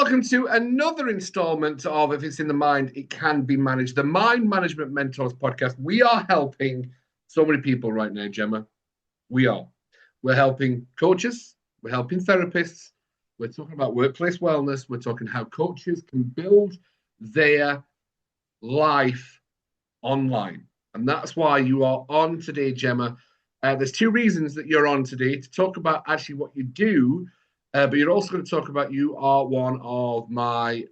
welcome to another installment of If It's in the Mind, It Can Be Managed, the Mind Management Mentors podcast. We are helping so many people right now, Gemma. We are. We're helping coaches, we're helping therapists, we're talking about workplace wellness, we're talking how coaches can build their life online. And that's why you are on today, Gemma. There's two reasons that you're on today: to talk about actually what you do, but you're also going to talk about you are one of my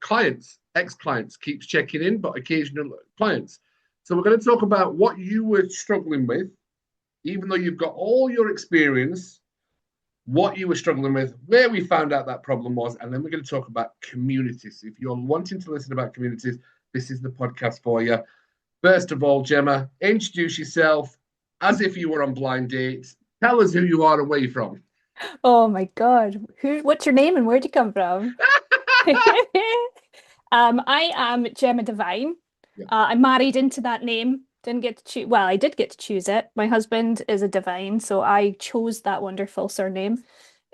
clients, ex-clients, keeps checking in, but occasional clients. So we're going to talk about what you were struggling with, even though you've got all your experience, what you were struggling with, where we found out that problem was, and then we're going to talk about communities. If you're wanting to listen about communities, this is the podcast for you. First of all, Gemma, introduce yourself as if you were on blind dates. Tell us who you are and where you're from. Oh my God. What's your name and where'd you come from? I am Gemma Divine. Yeah. I married into that name. Didn't get to choose. Well, I did get to choose it. My husband is a Divine, so I chose that wonderful surname.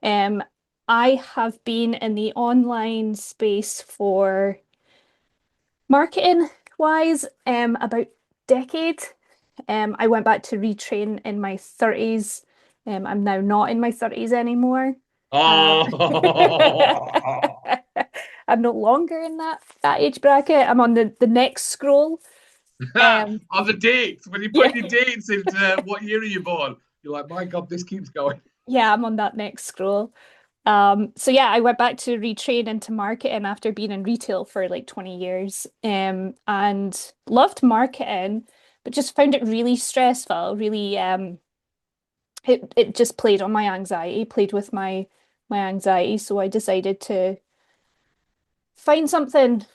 Um, I have been in the online space for marketing wise, about decade. I went back to retrain in my 30s. I'm now not in my 30s anymore. Um, Oh, I'm no longer in that age bracket. I'm on the next scroll. Um, on the dates, when you yeah, put your dates into what year are you born, you're like, my God, this keeps going. yeah, I'm on that next scroll. So yeah, I went back to retrain into marketing after being in retail for like 20 years. And loved marketing, but just found it really stressful, really it just played on my anxiety, played with my anxiety. So I decided to find something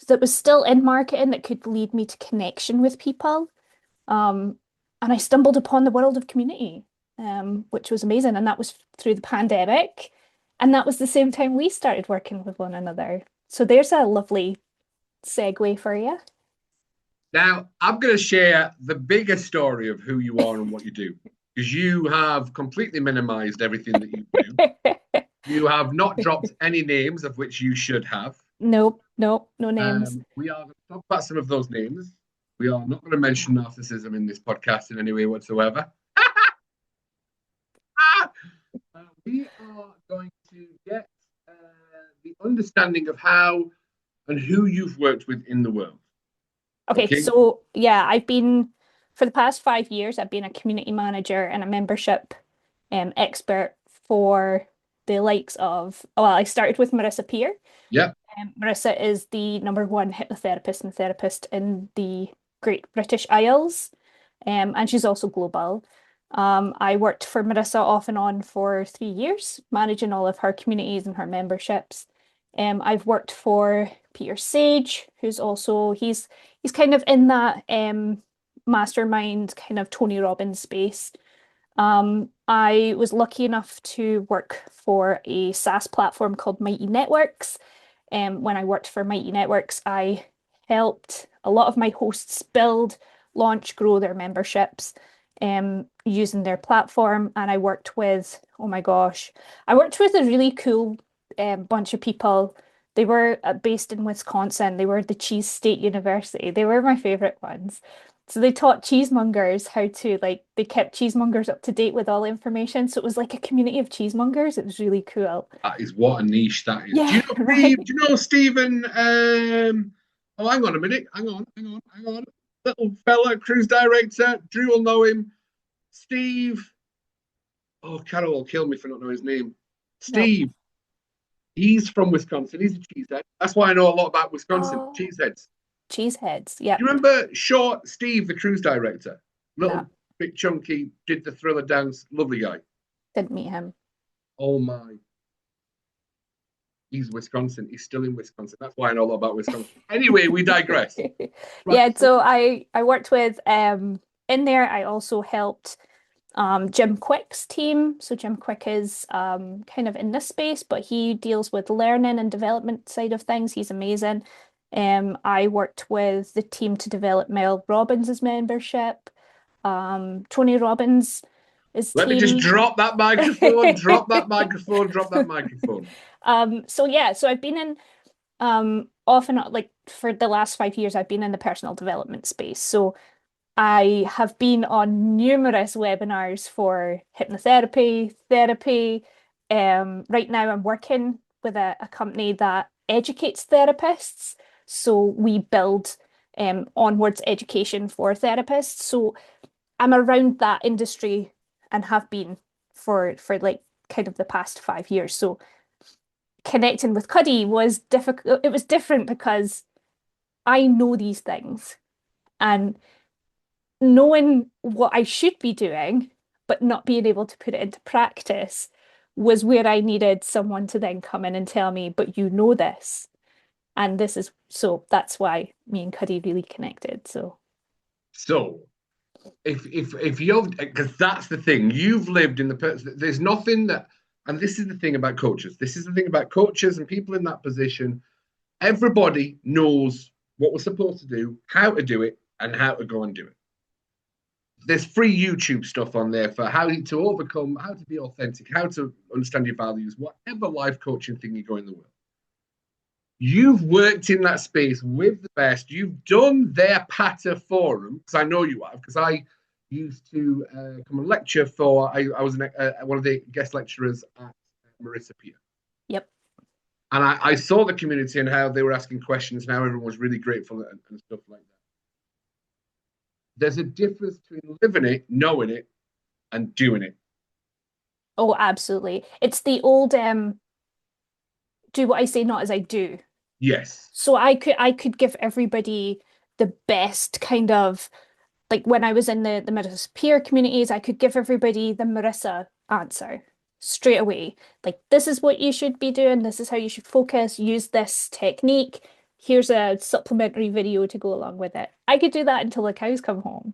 that was still in marketing that could lead me to connection with people. Um, and I stumbled upon the world of community, which was amazing. And that was through the pandemic. And that was the same time we started working with one another. So there's a lovely segue for you. Now, I'm going to share the bigger story of who you are and what you do, because you have completely minimized everything that you do. You have not dropped any names of which you should have. Nope, nope, no names. We are going to talk about some of those names. We are not going to mention narcissism in this podcast in any way whatsoever. We are going to get the understanding of how and who you've worked with in the world. Okay, Okay. so yeah, I've been for the past 5 years, I've been a community manager and a membership expert for the likes of, well, I started with Marisa Peer. Yeah. Marissa is the #1 hypnotherapist and therapist in the Great British Isles, and she's also global. I worked for Marissa off and on for 3 years, managing all of her communities and her memberships. I've worked for Peter Sage, who's also he's kind of in that mastermind kind of Tony Robbins space. I was lucky enough to work for a SaaS platform called Mighty Networks. When I worked for Mighty Networks, I helped a lot of my hosts build, launch, grow their memberships using their platform. And I worked with, oh my gosh, I worked with a really cool bunch of people. They were based in Wisconsin. They were the Cheese State University. They were my favorite ones. So they taught cheesemongers how to like they kept cheesemongers up to date with all information. So it was like a community of cheesemongers. It was really cool. That is what a niche that is. Do you Yeah, know right. Steve? Do you know Stephen? Oh, hang on a minute. Hang on. Little fella, cruise director. Drew will know him. Steve. Oh, Carol will kill me for not knowing his name. No. Steve. He's from Wisconsin. He's a cheesehead. That's why I know a lot about Wisconsin. Oh, Cheeseheads. cheeseheads. Do you Yep. remember Short Steve, the cruise director? No, Little bit chunky, did the thriller dance. Lovely guy. didn't meet him. Oh my. He's Wisconsin. He's still in Wisconsin. That's why I know a lot about Wisconsin. Anyway, we digress. Right. Yeah, So, so I worked with in there I also helped Jim Quick's team. So Jim Quick is kind of in this space, but he deals with learning and development side of things. He's amazing. I worked with the team to develop Mel Robbins' membership. Tony Robbins' let me just team. drop that microphone, drop that microphone, drop that microphone. So I've been in off and on, like for the last 5 years, I've been in the personal development space. So I have been on numerous webinars for hypnotherapy, therapy. Right now, I'm working with a company that educates therapists. So we build onwards education for therapists. So I'm around that industry and have been for like kind of the past 5 years. So connecting with Cuddy was difficult. It was different because I know these things and knowing what I should be doing, but not being able to put it into practice was where I needed someone to then come in and tell me, but you know this. And this is so that's why me and Cuddy really connected. So if you're, because that's the thing, you've lived in the person, there's nothing that, and this is the thing about coaches, this is the thing about coaches and people in that position. Everybody knows what we're supposed to do, how to do it, and how to go and do it. There's free YouTube stuff on there for how to overcome, how to be authentic, how to understand your values, whatever life coaching thing you go in the world. You've worked in that space with the best. You've done their patter for them, because I know you have, because I used to come and lecture for, I was one of the guest lecturers at Marisa Peer. Yep. And I saw the community and how they were asking questions and how everyone was really grateful and stuff like that. There's a difference between living it, knowing it, and doing it. Oh, absolutely. It's the old do what I say, not as I do. Yes. So I could give everybody the best kind of like when I was in the Marisa peer communities, I could give everybody the Marisa answer straight away. Like this is what you should be doing, this is how you should focus, use this technique. Here's a supplementary video to go along with it. I could do that until the cows come home.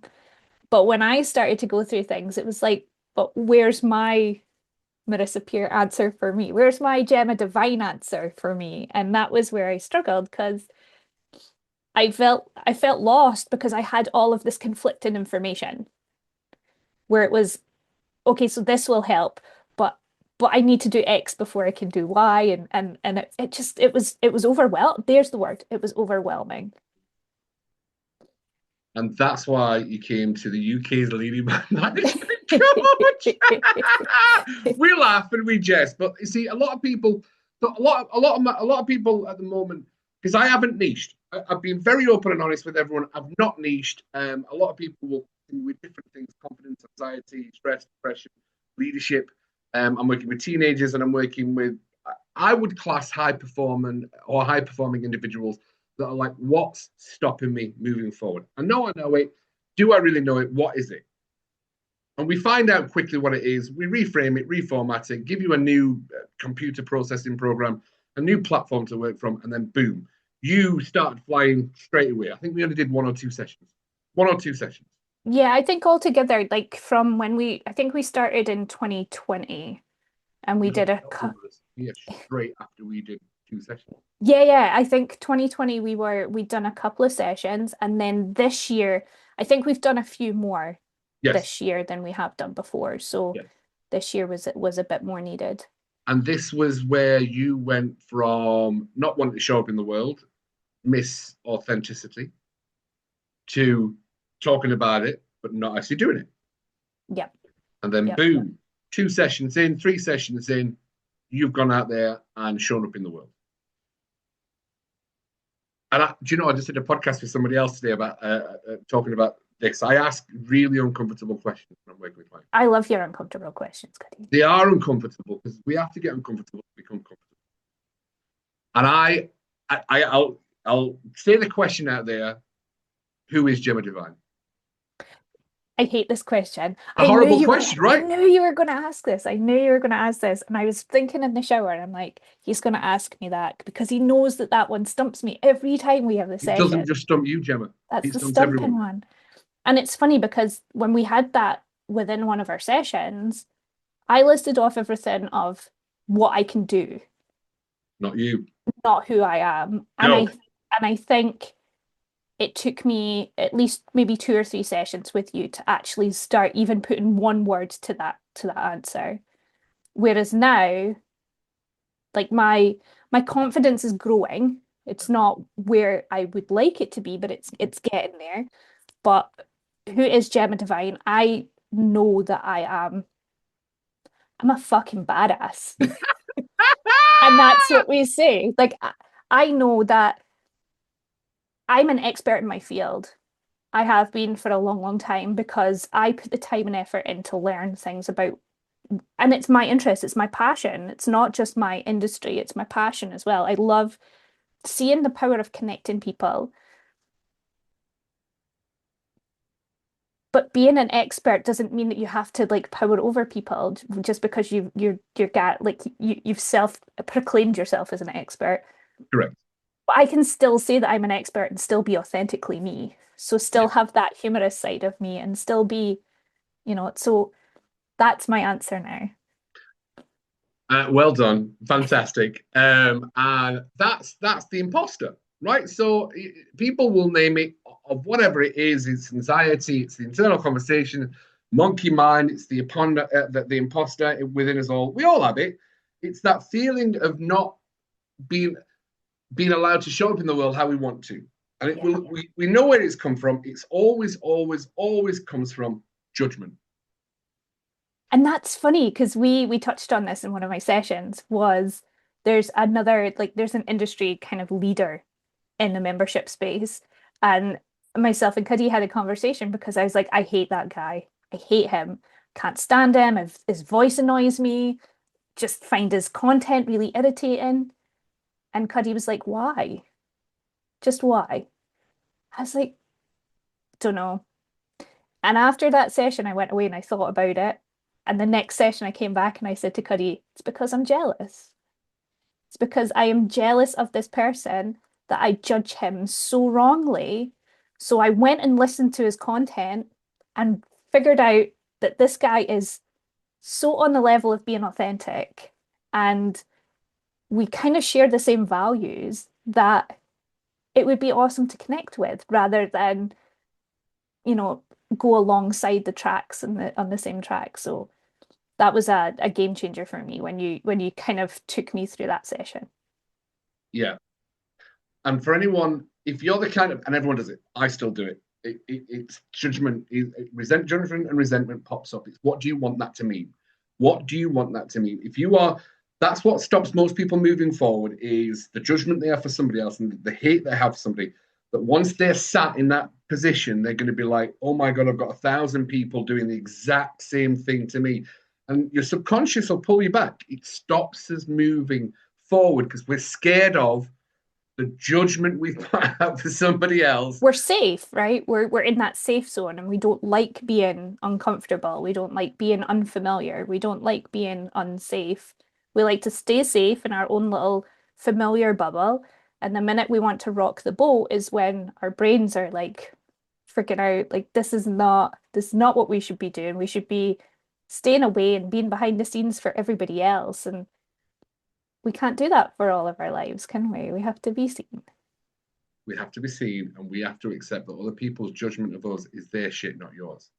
But when I started to go through things, it was like, but where's my Marisa Peer answer for me? Where's my Gemma Divine answer for me? And that was where I struggled because I felt lost because I had all of this conflicting information where it was, okay, so this will help, but I need to do X before I can do Y and it was overwhelming. There's the word. It was overwhelming. And that's why you came to the UK's leading management coach. We laugh and we jest, but you see, a lot of people, a lot of people at the moment, because I haven't niched. I've been very open and honest with everyone. I've not niched. A lot of people will do with different things: confidence, anxiety, stress, depression, leadership. I'm working with teenagers, and I'm working with. I would class high performing individuals that are like, what's stopping me moving forward? I know it. Do I really know it? What is it? And we find out quickly what it is. We reframe it, reformat it, give you a new computer processing program, a new platform to work from, and then boom, you start flying straight away. I think we only did one or two sessions. Yeah, I think altogether, like from I think we started in 2020 and we did yeah, straight after we did 2 sessions. Yeah, I think 2020 we'd done a couple of sessions and then this year I think we've done a few more this year than we have done before. So this year was a bit more needed. And this was where you went from not wanting to show up in the world, miss authenticity, to talking about it but not actually doing it. Yep. And then boom, 2 sessions in, 3 sessions in, you've gone out there and shown up in the world. And do you know, I just did a podcast with somebody else today about talking about this. I ask really uncomfortable questions when I'm working with clients. I love your uncomfortable questions, Cuddy. They are uncomfortable because we have to get uncomfortable to become comfortable. And I'll say the question out there: who is Gemma Divine? I hate this question. A horrible question, right? I knew you were going to ask this. And I was thinking in the shower, and I'm like, he's going to ask me that because he knows that one stumps me every time we have the session. It doesn't just stump you, Gemma. That's the stumping one. And it's funny because when we had that within one of our sessions, I listed off everything of what I can do. Not you. Not who I am. No. And I think it took me at least maybe 2 or 3 sessions with you to actually start even putting one word to that answer. Whereas now Like my confidence is growing. It's not where I would like it to be, but it's getting there. But who is Gemma Divine? I know that I'm a fucking badass. And that's what we say. Like I know that I'm an expert in my field. I have been for a long, long time because I put the time and effort in to learn things about, and it's my interest, it's my passion. It's not just my industry, it's my passion as well. I love seeing the power of connecting people. But being an expert doesn't mean that you have to like power over people just because you're got like you've self proclaimed yourself as an expert. Correct. But I can still say that I'm an expert and still be authentically me. So Yeah. still have that humorous side of me and still be, so that's my answer now. Well done, fantastic. And that's the imposter, right? So people will name it of whatever it is. It's anxiety. It's the internal conversation, monkey mind. It's the imposter within us all. We all have it. It's that feeling of not being being allowed to show up in the world how we want to, and it Yeah. will. We know where it's come from. It's always, always, always comes from judgment. And that's funny because we touched on this in one of my sessions was there's an industry kind of leader in the membership space. And myself and Cuddy had a conversation because I was like, I hate that guy. I hate him. Can't stand him. His voice annoys me. Just find his content really irritating. And Cuddy was like, why? Just why? I was like, don't know. And after that session, I went away and I thought about it. And the next session, I came back and I said to Cuddy, it's because I'm jealous. It's because I am jealous of this person that I judge him so wrongly. So I went and listened to his content and figured out that this guy is so on the level of being authentic. And we kind of share the same values that it would be awesome to connect with rather than, you know, go alongside the tracks and on the same track. So that was a game changer for me when you kind of took me through that session. Yeah. And for anyone, if you're the kind of, and everyone does it, I still do it. It's judgment, judgment and resentment pops up. It's what do you want that to mean? What do you want that to mean? If you are, that's what stops most people moving forward is the judgment they have for somebody else and the hate they have for somebody. That once they're sat in that position, they're going to be like, oh my God, I've got 1,000 people doing the exact same thing to me. And your subconscious will pull you back. It stops us moving forward because we're scared of the judgment we put out for somebody else. We're safe, right? We're in that safe zone and we don't like being uncomfortable. We don't like being unfamiliar. We don't like being unsafe. We like to stay safe in our own little familiar bubble. And the minute we want to rock the boat is when our brains are like freaking out, like this is not what we should be doing. We should be staying away and being behind the scenes for everybody else. And we can't do that for all of our lives, can we? We have to be seen. We have to be seen and we have to accept that other people's judgment of us is their shit, not yours.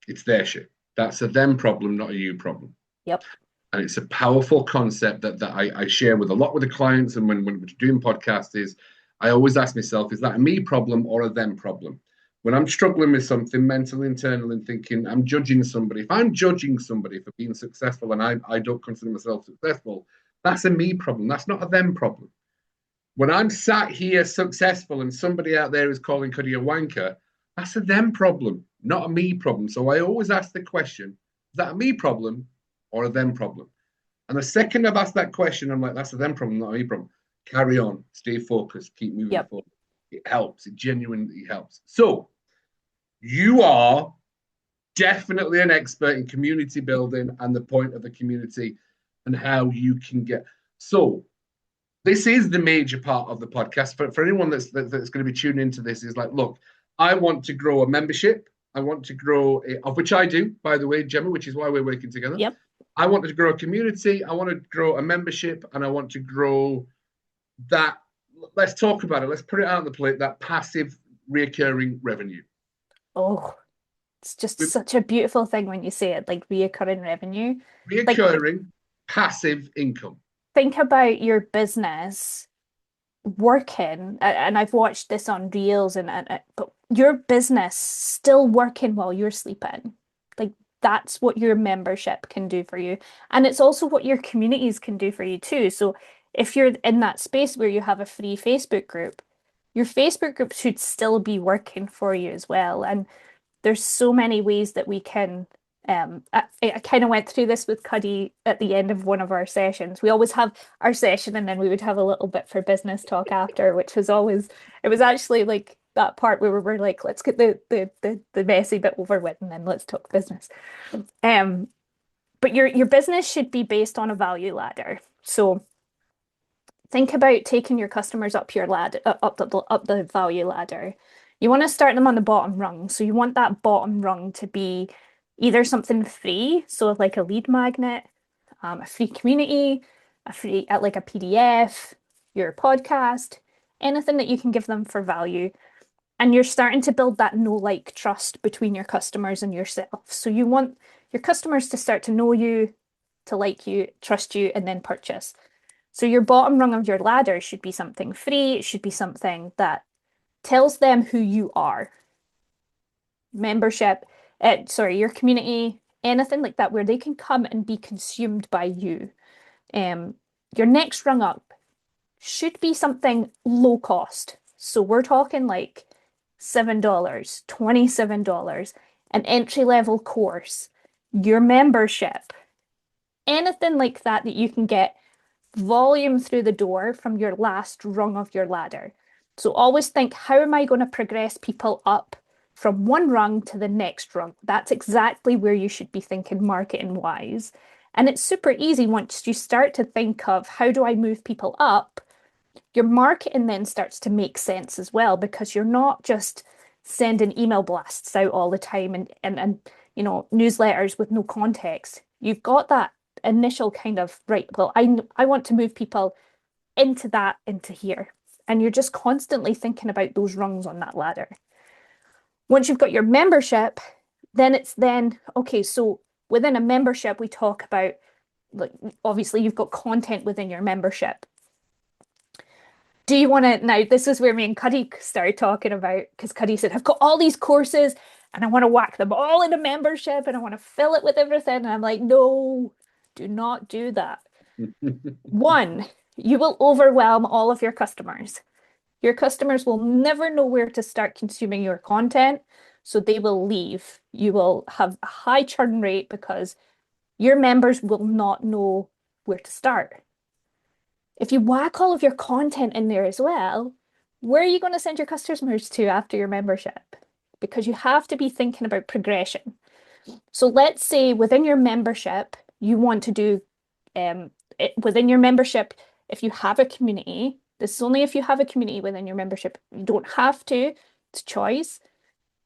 It's their shit. That's a them problem, not a you problem. Yep. And it's a powerful concept that I share with a lot with the clients. And when we're doing podcasts, is I always ask myself, is that a me problem or a them problem? When I'm struggling with something mental, internal, and thinking I'm judging somebody, if I'm judging somebody for being successful and I don't consider myself successful, that's a me problem. That's not a them problem. When I'm sat here successful and somebody out there is calling Cuddy a wanker, that's a them problem, not a me problem. So I always ask the question, is that a me problem or a them problem? And the second I've asked that question, I'm like, that's a them problem, not a me problem. Carry on, stay focused, keep moving Yep. forward. It helps, it genuinely helps. So you are definitely an expert in community building and the point of the community and how you can get. So this is the major part of the podcast for anyone that's going to be tuning into this is like, look, I want to grow a membership. I want to grow, of which I do, by the way, Gemma, which is why we're working together. Yep. I want to grow a community. I want to grow a membership and I want to grow that. Let's talk about it. Let's put it out on the plate, that passive recurring revenue. Oh, it's just such a beautiful thing when you say it, like reoccurring revenue. Like Reoccurring. passive income. Think about your business working, and I've watched this on Reels, but your business still working while you're sleeping. Like that's what your membership can do for you. And it's also what your communities can do for you too. So if you're in that space where you have a free Facebook group, your Facebook group should still be working for you as well. And there's so many ways that we can I kind of went through this with Cuddy at the end of one of our sessions. We always have our session and then we would have a little bit for business talk after, which was always it was actually like that part where we're like, let's get the messy bit over with and then let's talk business. But your business should be based on a value ladder. So think about taking your customers up your ladder, up the value ladder. You want to start them on the bottom rung. So you want that bottom rung to be either something free, so like a lead magnet, a free community, a free like a PDF, your podcast, anything that you can give them for value. And you're starting to build that know, like, trust between your customers and yourself. So you want your customers to start to know you, to like you, trust you, and then purchase. So your bottom rung of your ladder should be something free. It should be something that tells them who you are. Membership, your community, anything like that, where they can come and be consumed by you. Your next rung up should be something low cost. So we're talking like $7, $27, an entry-level course, your membership, anything like that that you can get volume through the door from your last rung of your ladder. So always think, how am I going to progress people up from one rung to the next rung? That's exactly where you should be thinking marketing wise. And it's super easy once you start to think of how do I move people up, your marketing then starts to make sense as well, because you're not just sending email blasts out all the time and newsletters with no context. You've got that initial kind of, right, well, I want to move people into here. And you're just constantly thinking about those rungs on that ladder. Once you've got your membership, then okay, so within a membership, we talk about, like, obviously you've got content within your membership. Do you want to, now this is where me and Cuddy started talking about, because Cuddy said, I've got all these courses and I want to whack them all in a membership and I want to fill it with everything. And I'm like, no, do not do that. One, you will overwhelm all of your customers. Your customers will never know where to start consuming your content, so they will leave. You will have a high churn rate because your members will not know where to start. If you whack all of your content in there as well, where are you going to send your customers to after your membership? Because you have to be thinking about progression. So let's say within your membership, you want to do, within your membership, if you have a community, this is only if you have a community within your membership. You don't have to, it's choice.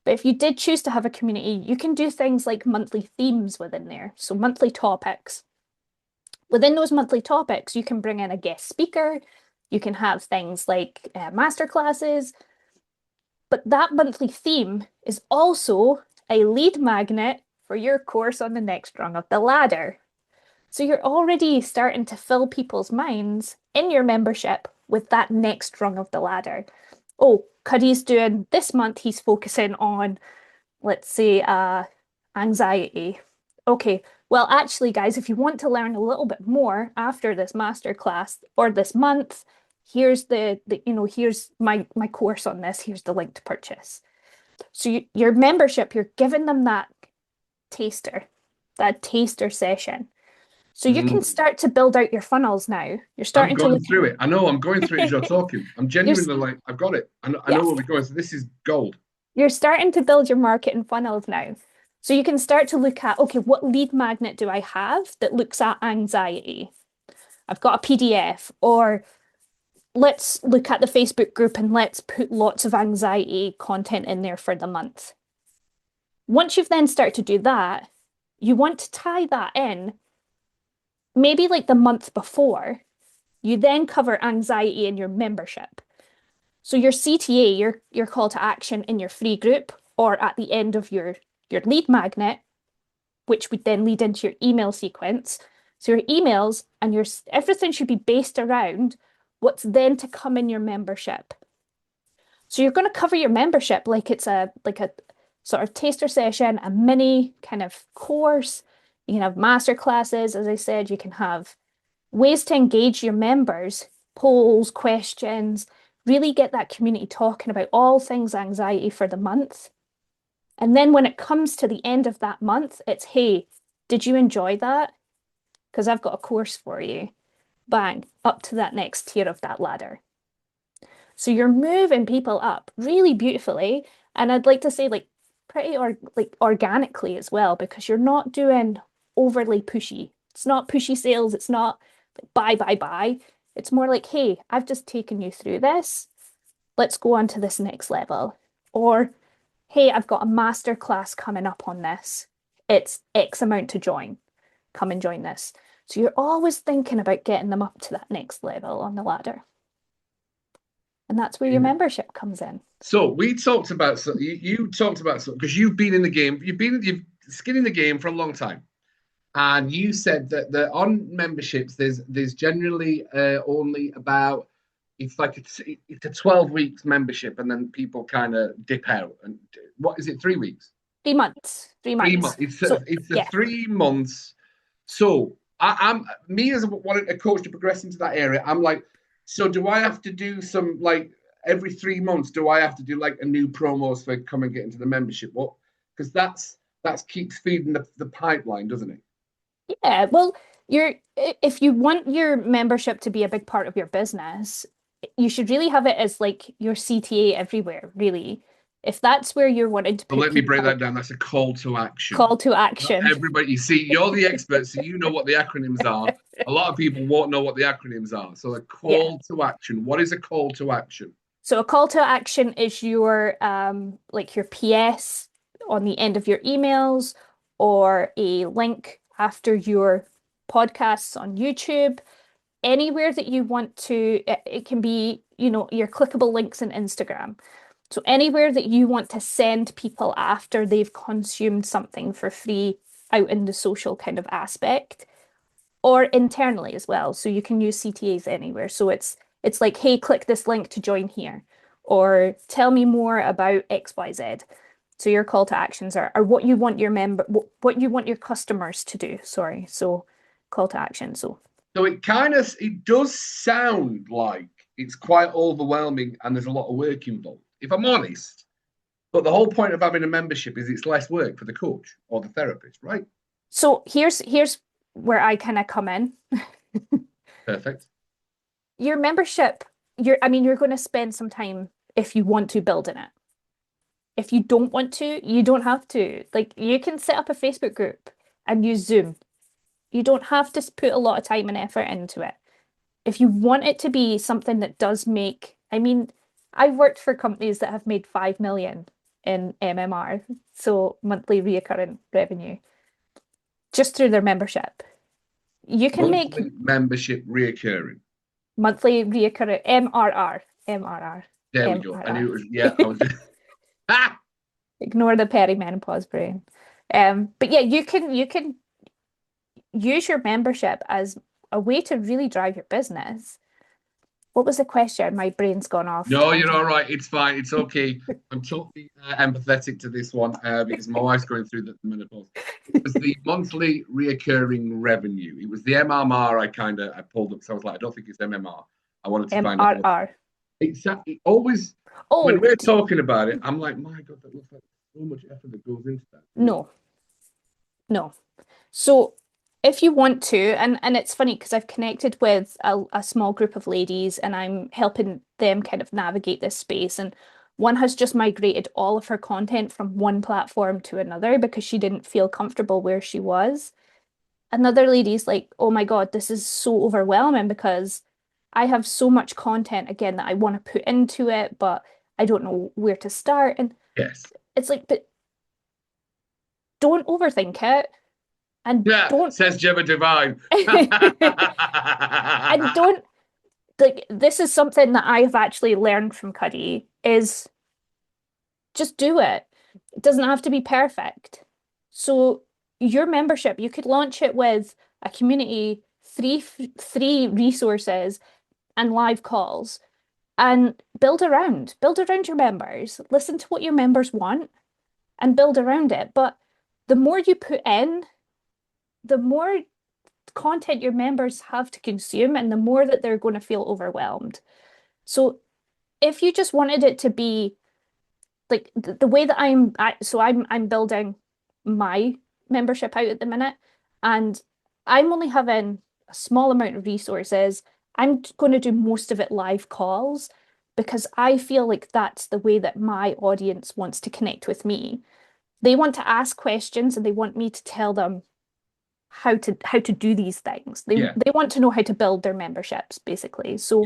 But if you did choose to have a community, you can do things like monthly themes within there. So monthly topics. Within those monthly topics, you can bring in a guest speaker. You can have things like masterclasses. But that monthly theme is also a lead magnet for your course on the next rung of the ladder. So you're already starting to fill people's minds in your membership with that next rung of the ladder. Oh, Cuddy's doing this month, he's focusing on, let's say, anxiety. Okay, well, actually, guys, if you want to learn a little bit more after this masterclass or this month, here's here's my course on this. Here's the link to purchase. So your membership, you're giving them that taster session. So you can start to build out your funnels now. You're starting to look through it. I know I'm going through it as you're talking. I'm genuinely like, I've got it. I know where we're going. So this is gold. You're starting to build your marketing funnels now. So you can start to look at, okay, what lead magnet do I have that looks at anxiety? I've got a PDF, or let's look at the Facebook group and let's put lots of anxiety content in there for the month. Once you've then started to do that, you want to tie that in, maybe like the month before, you then cover anxiety in your membership. So your CTA, your call to action in your free group, or at the end of your lead magnet, which would then lead into your email sequence, So your emails and your everything should be based around what's then to come in your membership. So you're going to cover your membership like it's a sort of taster session, a mini kind of course. You can have master classes, as I said, you can have ways to engage your members, polls, questions, really get that community talking about all things anxiety for the month. And then when it comes to the end of that month, it's, hey, did you enjoy that? Because I've got a course for you. Bang, up to that next tier of that ladder. So you're moving people up really beautifully. And I'd like to say like pretty organically as well, because you're not doing overly pushy. It's not pushy sales. It's not like, buy. It's more like, hey, I've just taken you through this. Let's go on to this next level. Or, hey, I've got a master class coming up on this. It's X amount to join. Come and join this. So you're always thinking about getting them up to that next level on the ladder. And that's where your membership comes in. So we talked about, you talked about, because you've been in the game, you've skin in the game for a long time. And you said that on memberships, there's generally only about, it's like it's a 12 weeks membership, and then people kind of dip out. And what is it, 3 weeks? 3 months. 3 months. 3 months. It's a 3 months. So I'm me as wanting a coach to progress into that area. I'm like, so do I have to do some like every 3 months? Do I have to do like a new promos for come and get into the membership? What? Because that's keeps feeding the pipeline, doesn't it? Yeah, well, if you want your membership to be a big part of your business, you should really have it as like your CTA everywhere, really. If that's where you're wanting to So put let me break people, that down. That's a call to action. call to Not action. everybody, you see, you're the expert, so you know what the acronyms are. A lot of people won't know what the acronyms are. So a call to action. What is a call to action? So a call to action is your like your PS on the end of your emails, or a link after your podcasts on YouTube, anywhere that you want to. It can be, your clickable links in Instagram. So anywhere that you want to send people after they've consumed something for free out in the social kind of aspect, or internally as well. So you can use CTAs anywhere. So it's like, hey, click this link to join here, or tell me more about XYZ. So your call to actions are what you want your what you want your customers to do. Sorry. So call to action. So it does sound like it's quite overwhelming and there's a lot of work involved, if I'm honest. But the whole point of having a membership is it's less work for the coach or the therapist, right? So here's where I kind of come in. Perfect. Your membership, you're going to spend some time if you want to build in it. If you don't want to, you don't have to. Like, you can set up a Facebook group and use Zoom. You don't have to put a lot of time and effort into it. If you want it to be something that does make, I've worked for companies that have made 5 million in MMR, so monthly recurring revenue, just through their membership. You can monthly make membership reoccurring. Monthly reoccurring MRR. There we go. I knew it was, yeah, I was Ignore the perimenopause brain. But yeah, you can use your membership as a way to really drive your business. What was the question? My brain's gone off. No, you're all right. It's fine. It's okay. I'm totally empathetic to this one because my wife's going through the menopause. It was the monthly reoccurring revenue. It was the MMR I pulled up. So I was like, I don't think it's MMR. I wanted to find out. MRR. Exactly. Always, when we're talking about it, I'm like, my God, that looks like so much effort that goes into that. No. So if you want to, and it's funny because I've connected with a small group of ladies and I'm helping them kind of navigate this space. And one has just migrated all of her content from one platform to another because she didn't feel comfortable where she was. Another lady's like, oh my God, this is so overwhelming because I have so much content again that I want to put into it, but I don't know where to start. And yes, it's like, but don't overthink it. And don't, says Gemma Divine. and don't, like, this is something that I've actually learned from Cuddy is just do it. It doesn't have to be perfect. So your membership, you could launch it with a community, three resources and live calls, and build around your members, listen to what your members want and build around it. But the more you put in, the more content your members have to consume and the more that they're going to feel overwhelmed. So if you just wanted it to be like the way that I'm building my membership out at the minute, and I'm only having a small amount of resources. I'm going to do most of it live calls because I feel like that's the way that my audience wants to connect with me. They want to ask questions and they want me to tell them how to do these things. They want to know how to build their memberships, basically. So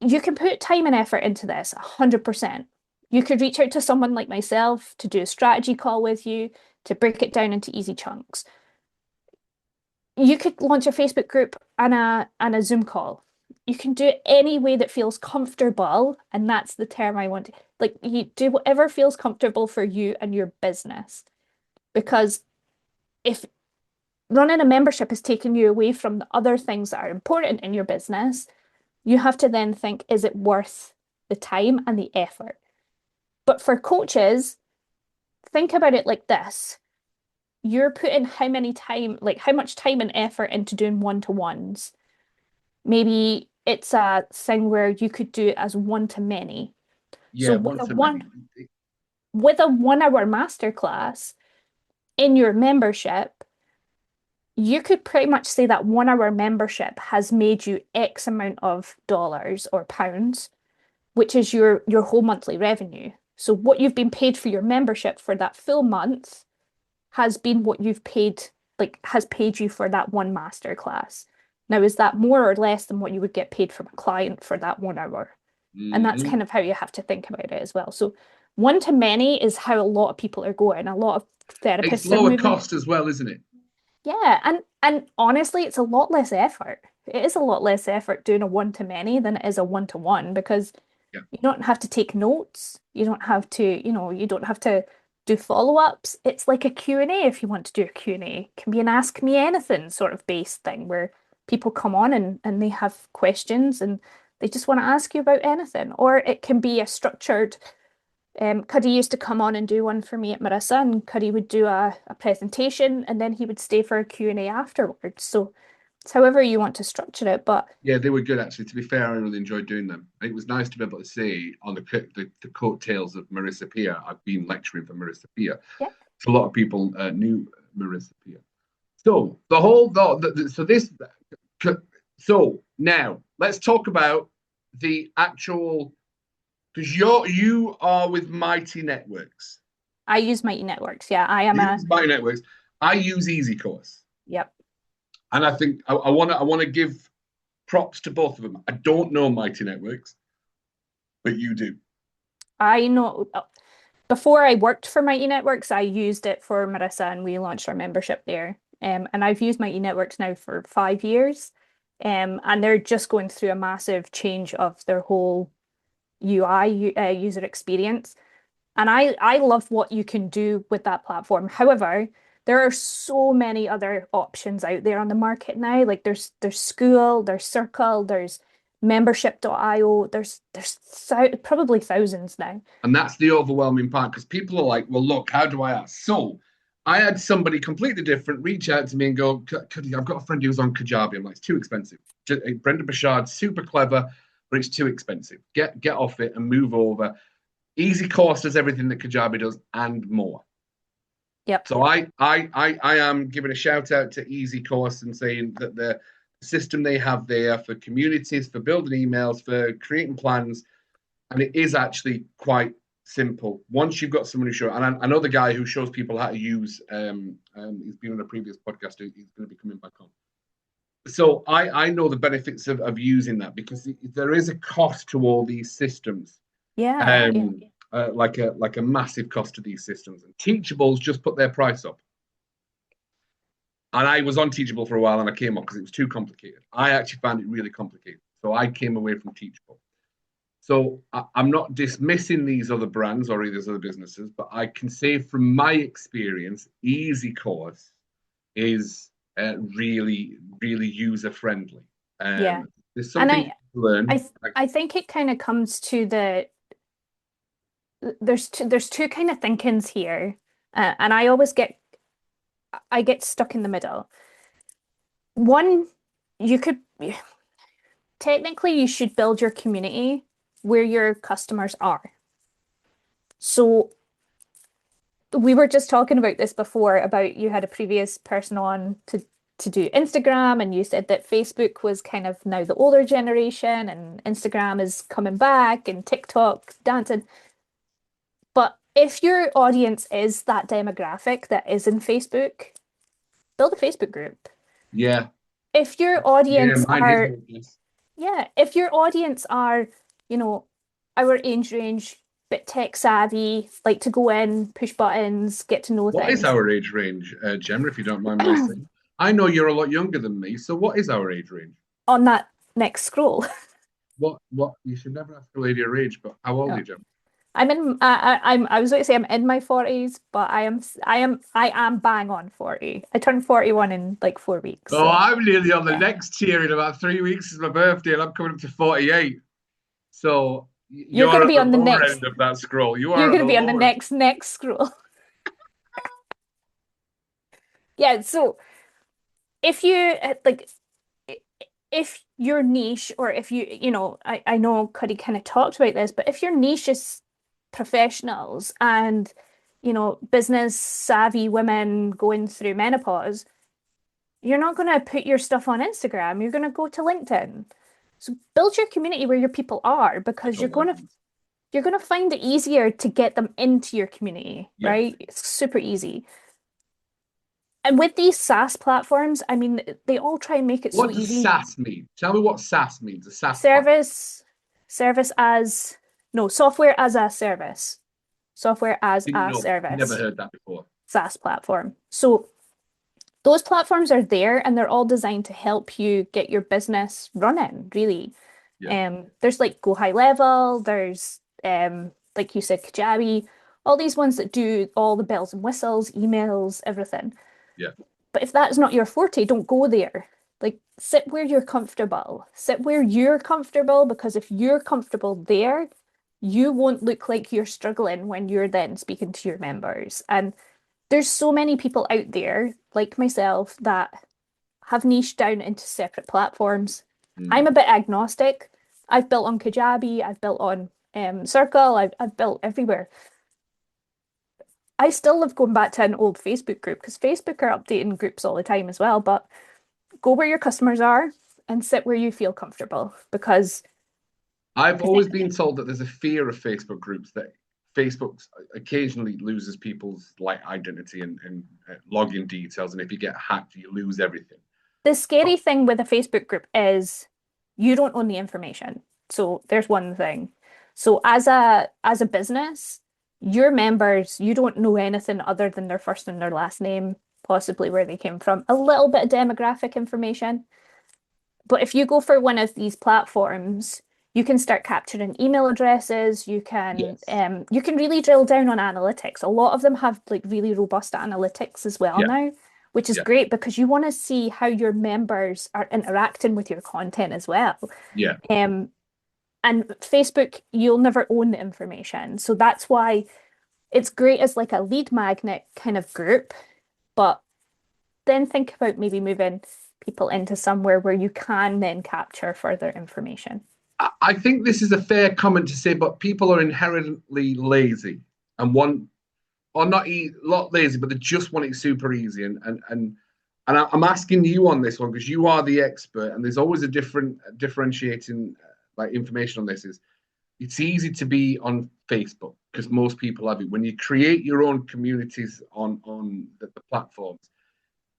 you can put time and effort into this 100%. You could reach out to someone like myself to do a strategy call with you, to break it down into easy chunks. You could launch a Facebook group and a Zoom call. You can do it any way that feels comfortable, and that's the term I want to, like, you do whatever feels comfortable for you and your business. Because if running a membership is taking you away from the other things that are important in your business, you have to then think, is it worth the time and the effort? But for coaches, think about it like this. You're putting how much time and effort into doing one-to-ones. Maybe it's a thing where you could do it as one-to-many. Yeah, So with a 1 hour masterclass in your membership, you could pretty much say that 1 hour membership has made you X amount of dollars or pounds, which is your whole monthly revenue. So what you've been paid for your membership for that full month has been what you've paid, has paid you for that one masterclass. Now, is that more or less than what you would get paid from a client for that 1 hour? And that's kind of how you have to think about it as well. So one-to-many is how a lot of people are going. A lot of therapists it's lower cost as well, isn't it? Yeah, and honestly, it's a lot less effort. It is a lot less effort doing a one-to-many than it is a one-to-one because you don't have to take notes. You don't have to, you don't have to do follow-ups. It's like a Q&A if you want to do a Q&A. It can be an ask me anything sort of based thing where people come on and they have questions and they just want to ask you about anything. Or it can be a structured Cuddy used to come on and do one for me at Marisa, and Cuddy would do a presentation and then he would stay for a Q&A afterwards. So it's however you want to structure it. But yeah, they were good actually. To be fair, I really enjoyed doing them. It was nice to be able to say on the coattails of Marisa Peer. I've been lecturing for Marisa Peer. yeah, So a lot of people knew Marisa Peer. So the whole so this so now let's talk about the actual, because you are with Mighty Networks. I use Mighty Networks. Yeah, I am use Mighty Networks. I use Easy Course. Yep. And I think I want to give props to both of them. I don't know Mighty Networks, but you do. I know before I worked for Mighty Networks, I used it for Marisa and we launched our membership there. And I've used Mighty Networks now for 5 years. And they're just going through a massive change of their whole UI, user experience. And I love what you can do with that platform. However, there are so many other options out there on the market now. Like there's School, there's Circle, there's membership.io. There's probably thousands now. And that's the overwhelming part because people are like, well, look, how do I ask? So I had somebody completely different reach out to me and go, I've got a friend who's on Kajabi. I'm like, it's too expensive. Brenda Bashard, super clever, but it's too expensive. Get off it and move over. Easy Course does everything that Kajabi does and more. Yep. So I am giving a shout out to Easy Course and saying that the system they have there for communities, for building emails, for creating plans, and it is actually quite simple. Once you've got someone who shows, and I know the guy who shows people how to use, he's been on a previous podcast, he's going to be coming back on. So I know the benefits of using that because there is a cost to all these systems. Yeah. Like a massive cost to these systems. And Teachables just put their price up. And I was on Teachable for a while and I came off because it was too complicated. I actually found it really complicated. So I came away from Teachable. So I'm not dismissing these other brands or these other businesses, but I can say from my experience, Easy Course is really, really user friendly. Yeah. There's some And things to learn. I think it kind of comes to there's two kind of thinkings here. And I get stuck in the middle. One, you could technically you should build your community where your customers are. So we were just talking about this before about you had a previous person on to do Instagram, and you said that Facebook was kind of now the older generation and Instagram is coming back and TikTok dancing. But if your audience is that demographic that is in Facebook, build a Facebook group. Yeah, If your yeah, audience mine is are, like this. yeah, if your audience are, you know, our age range, bit tech savvy, like to go in, push buttons, get to know What is things. our age range, Gemma, if you don't mind my saying? I know you're a lot younger than me, so what is our age range? On that next scroll. What? You should never ask a lady her age, but how old are No. you, Gemma? I was going to say I'm in my 40s, but I am bang on 40. I turned 41 in like 4 weeks. Oh, So I'm nearly on the yeah. next tier in about 3 weeks. Is my birthday, and I'm coming up to 48. So You're you're going to at be the on the lower next end of that scroll. You you're are at going the to be on the lower end. next scroll. Yeah, so if you like if your niche or if I know Cuddy kind of talked about this, but if your niche is professionals and business savvy women going through menopause, you're not going to put your stuff on Instagram. You're going to go to LinkedIn. So build your community where your people are I because don't like it. you're going to find it easier to get them into your community, Yeah. right? It's super easy. And with these SaaS platforms, I mean, they all try and make it so What does easy. SaaS mean? Tell me what SaaS means. A SaaS platform. Service, service as, no, software as a service. Software as Didn't a know. Never service, heard that before. SaaS platform. So those platforms are there and they're all designed to help you get your business running, really. Yeah. There's like Go High Level, there's like you said, Kajabi, all these ones that do all the bells and whistles, emails, everything. Yeah. But if that's not your forte, don't go there. Like sit where you're comfortable. Sit where you're comfortable because if you're comfortable there, you won't look like you're struggling when you're then speaking to your members. And there's so many people out there, like myself, that have niched down into separate platforms. I'm Mm. a bit agnostic. I've built on Kajabi, I've built on Circle, I've built everywhere. I still love going back to an old Facebook group because Facebook are updating groups all the time as well. But go where your customers are and sit where you feel comfortable because I've I think always been told that there's a fear of Facebook groups that Facebook occasionally loses people's like identity and login details, and if you get hacked, you lose everything. the Oh, scary thing with a Facebook group is you don't own the information. So there's one thing. So as a business, your members, you don't know anything other than their first and their last name, possibly where they came from, a little bit of demographic information. But if you go for one of these platforms, you can start capturing email addresses. yes. You can really drill down on analytics. A lot of them have like really robust analytics as well Yeah. now, which is Yeah. great because you want to see how your members are interacting with your content as well. Yeah. Um, and Facebook, you'll never own the information. So that's why it's great as like a lead magnet kind of group, but then think about maybe moving people into somewhere where you can then capture further information. I think this is a fair comment to say, but people are inherently lazy and want, or not lazy, but they just want it super easy. And I'm asking you on this one because you are the expert, and there's always a different differentiating like information on this. Is it's easy to be on Facebook because most people have it. When you create your own communities on the platforms,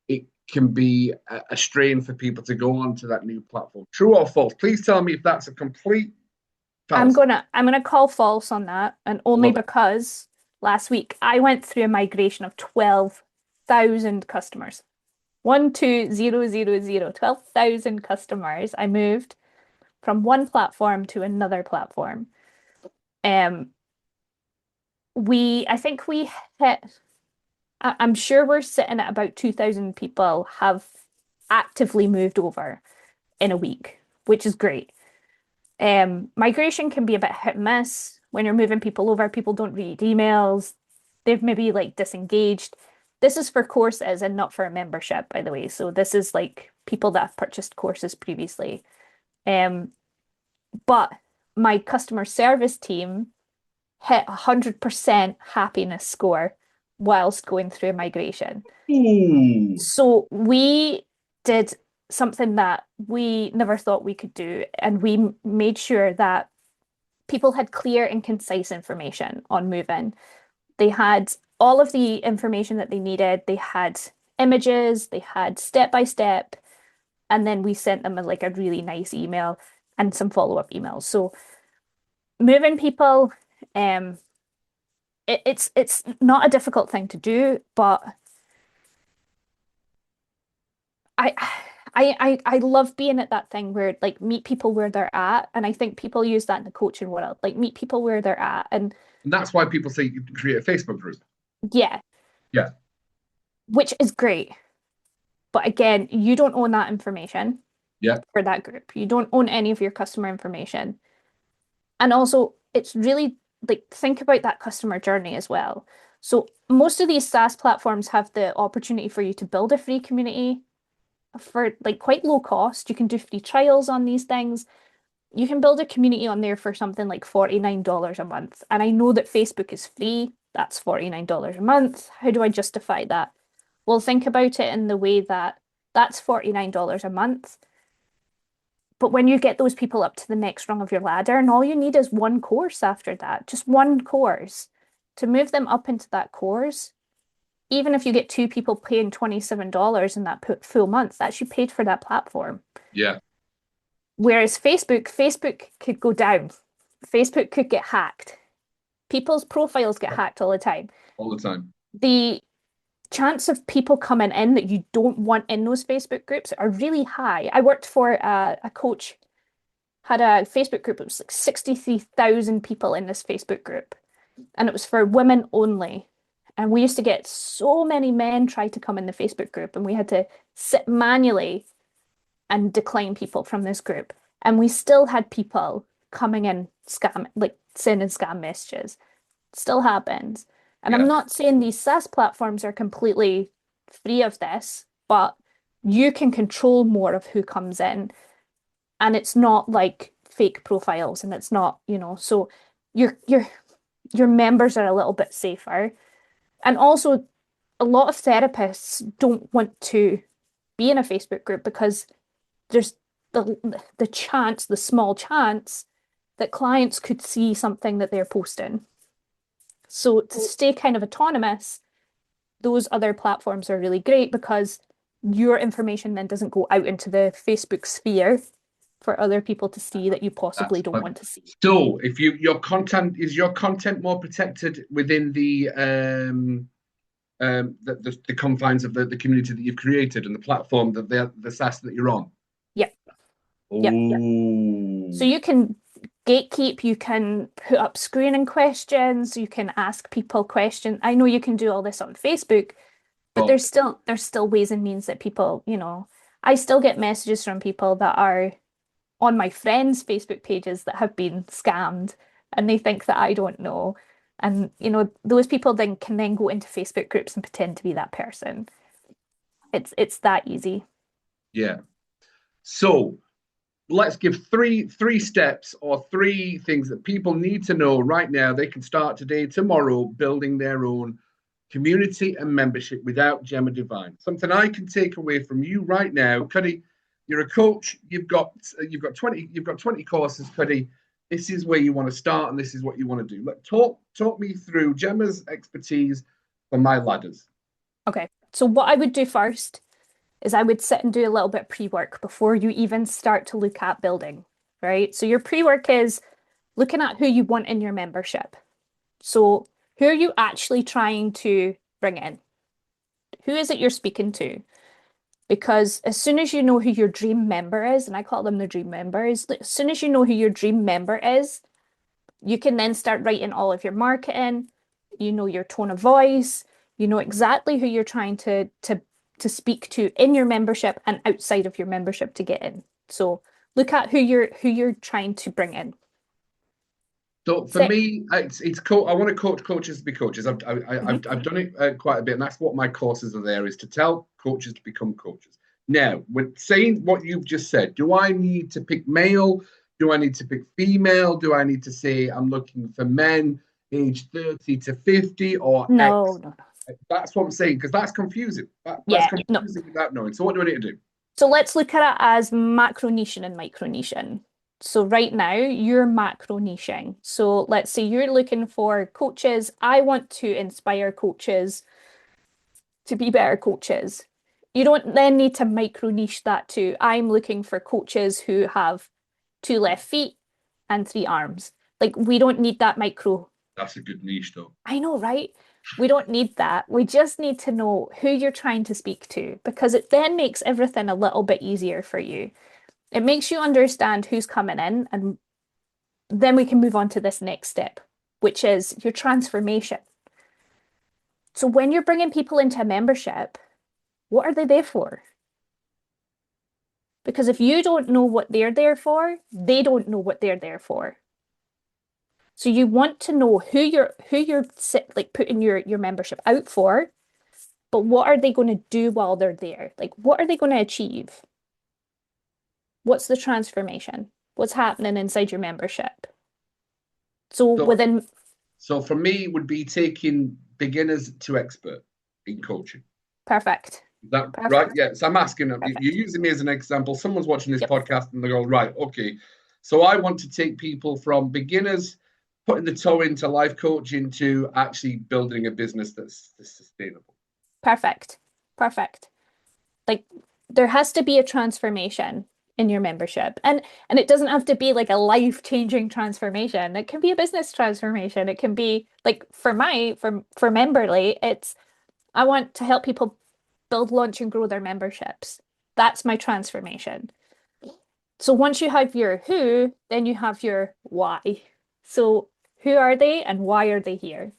it can be a strain for people to go onto that new platform. True or false? Please tell me if that's a complete fallacy. I'm gonna call false on that, and I only love it. because last week I went through a migration of 12,000 customers. 12000, 12,000 customers. I moved from one platform to another platform. Um, I think we hit I'm sure we're sitting at about 2,000 people have actively moved over in a week, which is great. Migration can be a bit hit and miss when you're moving people over. People don't read emails. They've maybe like disengaged. This is for courses and not for a membership, by the way. So this is like people that have purchased courses previously. Um, but my customer service team hit 100% happiness score whilst going through migration. Ooh, So we did something that we never thought we could do, and we made sure that people had clear and concise information on move-in. They had all of the information that they needed. They had images, they had step by step, and then we sent them like a really nice email and some follow-up emails. So moving people, um, it's not a difficult thing to do, but I I love being at that thing where like meet people where they're at, and I think people use that in the coaching world, like meet people where they're at, and and that's why people say you can create a Facebook group. yeah, Yeah, which is great. But again, you don't own that information yeah, for that group. You don't own any of your customer information. And also, it's really like think about that customer journey as well. So most of these SaaS platforms have the opportunity for you to build a free community for like quite low cost. You can do free trials on these things. You can build a community on there for something like $49 a month. And I know that Facebook is free. That's $49 a month. How do I justify that? Well, think about it in the way that that's $49 a month. But when you get those people up to the next rung of your ladder, and all you need is one course after that, just one course to move them up into that course, even if you get two people paying $27 in that full month, that's you paid for that platform. yeah, Whereas Facebook could go down. Facebook could get hacked. People's profiles get hacked all the time. all the time. The chance of people coming in that you don't want in those Facebook groups are really high. I worked for a coach, had a Facebook group. It was like 63,000 people in this Facebook group, and it was for women only. And we used to get so many men try to come in the Facebook group, and we had to sit manually and decline people from this group. And we still had people coming in scam, like sending scam messages. Still happens. And Yeah, I'm not saying these SaaS platforms are completely free of this, but you can control more of who comes in. And it's not like fake profiles, and it's not, so your members are a little bit safer. And also a lot of therapists don't want to be in a Facebook group because there's the chance, the small chance that clients could see something that they're posting. So to stay kind of autonomous, those other platforms are really great because your information then doesn't go out into the Facebook sphere for other people to see that you possibly that's don't want to see. so. If your content is your content more protected within the confines of the community that you've created and the platform that the SaaS that you're on. Yep. Yep. Oh, So you can gatekeep, you can put up screening questions, you can ask people questions. I know you can do all this on Facebook, but there's still ways and means that people, I still get messages from people that are on my friends' Facebook pages that have been scammed, and they think that I don't know. And those people then can then go into Facebook groups and pretend to be that person. It's that easy. yeah. So let's give three steps or three things that people need to know right now. They can start today, tomorrow, building their own community and membership without Gemma Divine. Something I can take away from you right now, Cuddy. You're a coach. You've got 20 courses, Cuddy. This is where you want to start, and this is what you want to do. Talk me through Gemma's expertise for my ladders. Okay. So what I would do first is I would sit and do a little bit of pre-work before you even start to look at building, right? So your pre-work is looking at who you want in your membership. So who are you actually trying to bring in? Who is it you're speaking to? Because as soon as you know who your dream member is, and I call them the dream members, as soon as you know who your dream member is, you can then start writing all of your marketing, your tone of voice, You know exactly who you're trying to speak to in your membership and outside of your membership to get in. So look at who you're trying to bring in. So for Set. me, I want to coach coaches to be coaches. I've done it quite a bit, and that's what my courses are there, is to tell coaches to become coaches. Now, with saying what you've just said, do I need to pick male? Do I need to pick female? Do I need to say I'm looking for men aged 30 to 50 or No, X? no, no. That's what I'm saying, because that's confusing. That's Yeah, no. confusing without knowing. So what do I need to do? So let's look at it as macro niching and micro niching. So right now you're macro niching. So let's say you're looking for coaches. I want to inspire coaches to be better coaches. You don't then need to micro niche that to I'm looking for coaches who have 2 left feet and 3 arms. Like we don't need that micro. That's a good niche, though. I know, right? We don't need that. We just need to know who you're trying to speak to because it then makes everything a little bit easier for you. It makes you understand who's coming in, and then we can move on to this next step, which is your transformation. So when you're bringing people into a membership, what are they there for? Because if you don't know what they're there for, they don't know what they're there for. So you want to know who you're like putting your membership out for, but what are they going to do while they're there? Like what are they going to achieve? What's the transformation? What's happening inside your membership? So So, within so for me, it would be taking beginners to expert in coaching. perfect. Is that right? Perfect. Yeah. So I'm asking, you're Perfect. using me as an example. Someone's watching this Yep. podcast and they go, right, okay. So I want to take people from beginners, putting the toe into life coaching, to actually building a business that's sustainable. Perfect. Perfect. Like there has to be a transformation in your membership. And it doesn't have to be like a life-changing transformation. It can be a business transformation. It can be like for Memberly, it's I want to help people build, launch, and grow their memberships. That's my transformation. So once you have your who, then you have your why. So who are they and why are they here?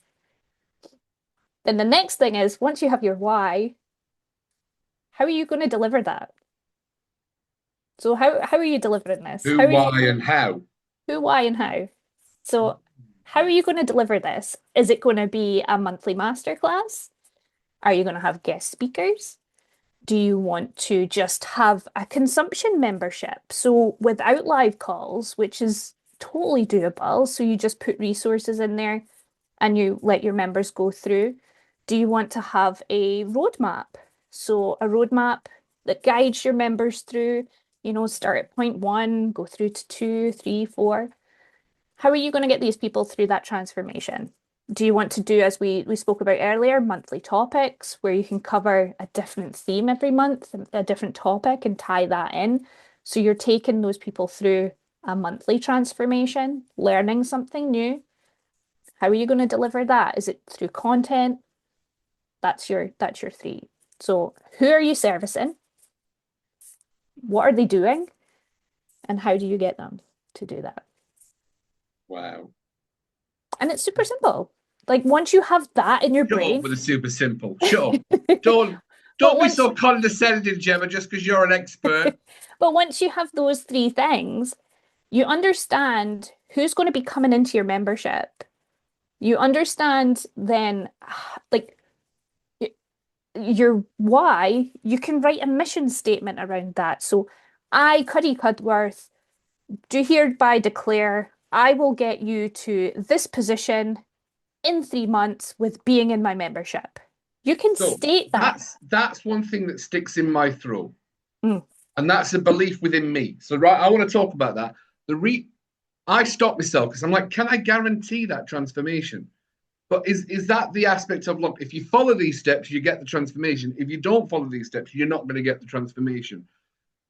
Then the next thing is once you have your why, how are you going to deliver that? So how are you delivering this? Who, why, and how. Who, why, and how? So how are you going to deliver this? Is it going to be a monthly masterclass? Are you going to have guest speakers? Do you want to just have a consumption membership? So without live calls, which is totally doable. So you just put resources in there and you let your members go through. Do you want to have a roadmap? So a roadmap that guides your members through, start at point one, go through to two, three, four. How are you going to get these people through that transformation? Do you want to do, as we spoke about earlier, monthly topics where you can cover a different theme every month, a different topic, and tie that in? So you're taking those people through a monthly transformation, learning something new. How are you going to deliver that? Is it through content? That's your three. So who are you servicing? What are they doing? And how do you get them to do that? Wow. And it's super simple. Like once you have that in your Shut brain, up with the super simple. Shut up. Don't but don't be once so condescending, Gemma, just because you're an expert. but once you have those three things, you understand who's going to be coming into your membership. You understand then like your why, you can write a mission statement around that. So I, Cuddy Cudworth, do hereby declare I will get you to this position in 3 months with being in my membership. You can So state that. that's one thing that sticks in my throat. Mm. And that's a belief within me. So right, I want to talk about that. I stop myself because I'm like, can I guarantee that transformation? But is that the aspect of, look, if you follow these steps, you get the transformation. If you don't follow these steps, you're not going to get the transformation.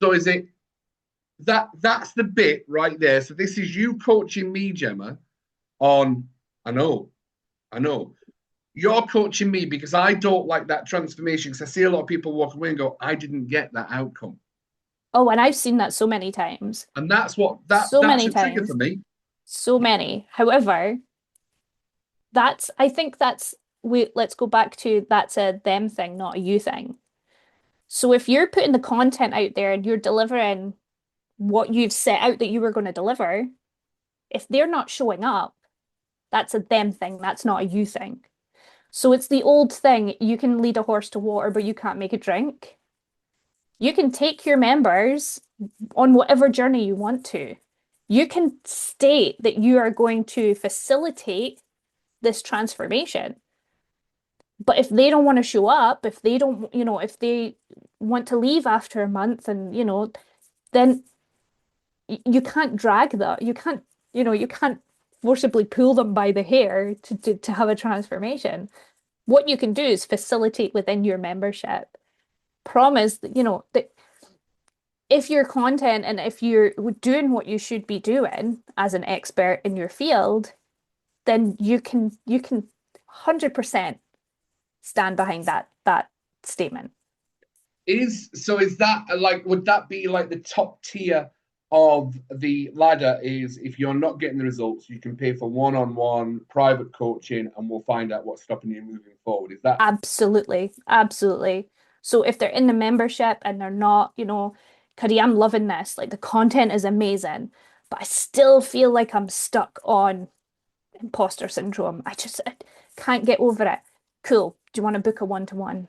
So is it that's the bit right there. So this is you coaching me, Gemma, on I know, I know. You're coaching me because I don't like that transformation, because I see a lot of people walk away and go, I didn't get that outcome. Oh, and I've seen that so many times. And that's what So that's many a trigger for times. me. So many. However, I think that's let's go back to that's a them thing, not a you thing. So if you're putting the content out there and you're delivering what you've set out that you were going to deliver, if they're not showing up, that's a them thing, that's not a you thing. So it's the old thing, you can lead a horse to water, but you can't make it drink. You can take your members on whatever journey you want to. You can state that you are going to facilitate this transformation. But if they don't want to show up, if they don't, if they want to leave after a month and, then you can't drag that. You can't forcibly pull them by the hair to have a transformation. What you can do is facilitate within your membership. Promise that, that if your content and if you're doing what you should be doing as an expert in your field, then you can 100% stand behind that statement. Is that like, would that be like the top tier of the ladder? Is if you're not getting the results, you can pay for one-on-one private coaching and we'll find out what's stopping you moving forward. Is that Absolutely, absolutely. So if they're in the membership and they're not, Cuddy, I'm loving this, like the content is amazing, but I still feel like I'm stuck on imposter syndrome. I can't get over it. Cool. Do you want to book a one-to-one?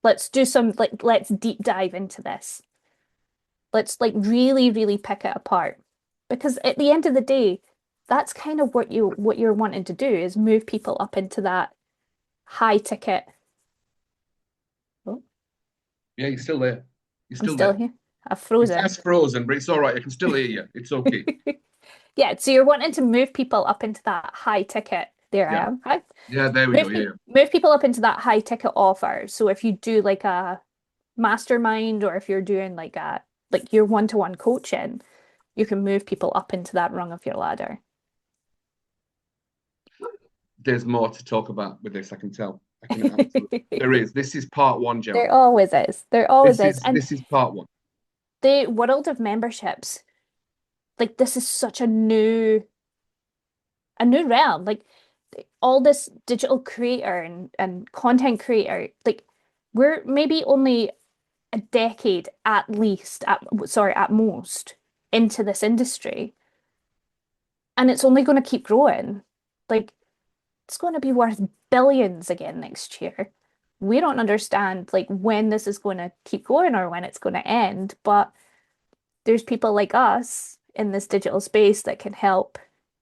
Let's do some let's deep dive into this. Let's like really, really pick it apart. Because at the end of the day, that's kind of what you're wanting to do is move people up into that high ticket. Oh, yeah, you're still there. You're I'm still still there. here. I've It frozen. has frozen, but it's all right. I can still hear you. It's okay. Yeah, so you're wanting to move people up into that high ticket. There I Yeah. am. Hi. Yeah, there we go. Yeah. Move people up into that high ticket offer. So if you do like a mastermind or if you're doing like your one-to-one coaching, you can move people up into that rung of your ladder. There's more to talk about with this, I can tell. There is. This is part one, Gemma. There always is. There always is. And This is part one. the world of memberships, like this is such a new realm. Like all this digital creator and content creator, like we're maybe only a decade at least, at most, into this industry. And it's only going to keep growing. Like it's going to be worth billions again next year. We don't understand like when this is going to keep going or when it's going to end, but there's people like us in this digital space that can help,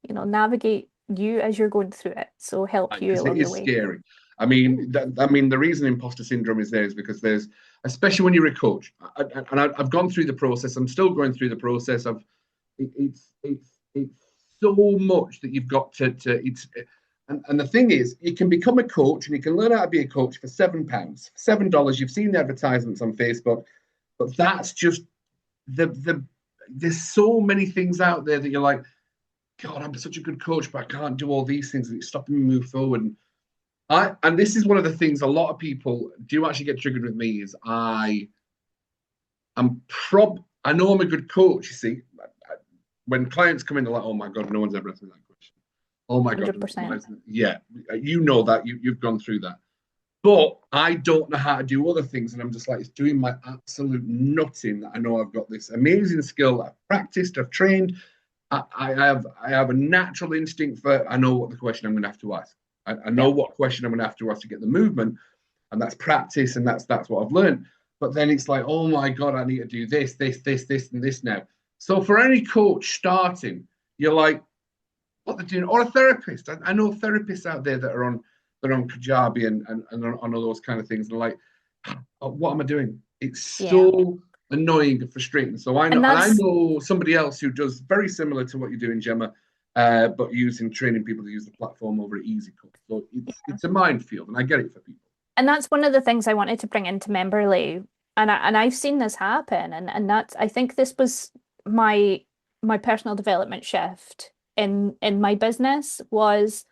navigate you as you're going through it. So help you Because it along the is way. scary. The reason imposter syndrome is there is because there's, especially when you're a coach, I've gone through the process. I'm still going through the process of it's so much that you've got to it's. And the thing is, you can become a coach and you can learn how to be a coach for £7, $7. You've seen the advertisements on Facebook, but that's just there's so many things out there that you're like, God, I'm such a good coach, but I can't do all these things, and it's stopping me move forward. And this is one of the things a lot of people do actually get triggered with me is I know I'm a good coach. You see, when clients come in, they're like, "Oh my God, no one's ever asked me that question." Oh my God, 100%. yeah, you know that you've gone through that. But I don't know how to do other things, and I'm just like, it's doing my absolute nutting that I know I've got this amazing skill. I've practiced, I've trained. I have a natural instinct for. I know what the question I'm going to have to ask. I know what question I'm going to have to ask to get the movement, and that's practice, and that's what I've learned. But then it's like, oh my God, I need to do this, and this now. So for any coach starting, you're like, what they're doing, or a therapist. I know therapists out there that are on Kajabi and on all those kind of things. They're like, oh, what am I doing? It's Yeah. so annoying and frustrating. So I know somebody else who does very similar to what you're doing, Gemma, but using training people to use the platform over at EasyCode. So it's a minefield, and I get it for people. And that's one of the things I wanted to bring into Memberly. And I've seen this happen. And that's I think this was my personal development shift in my business was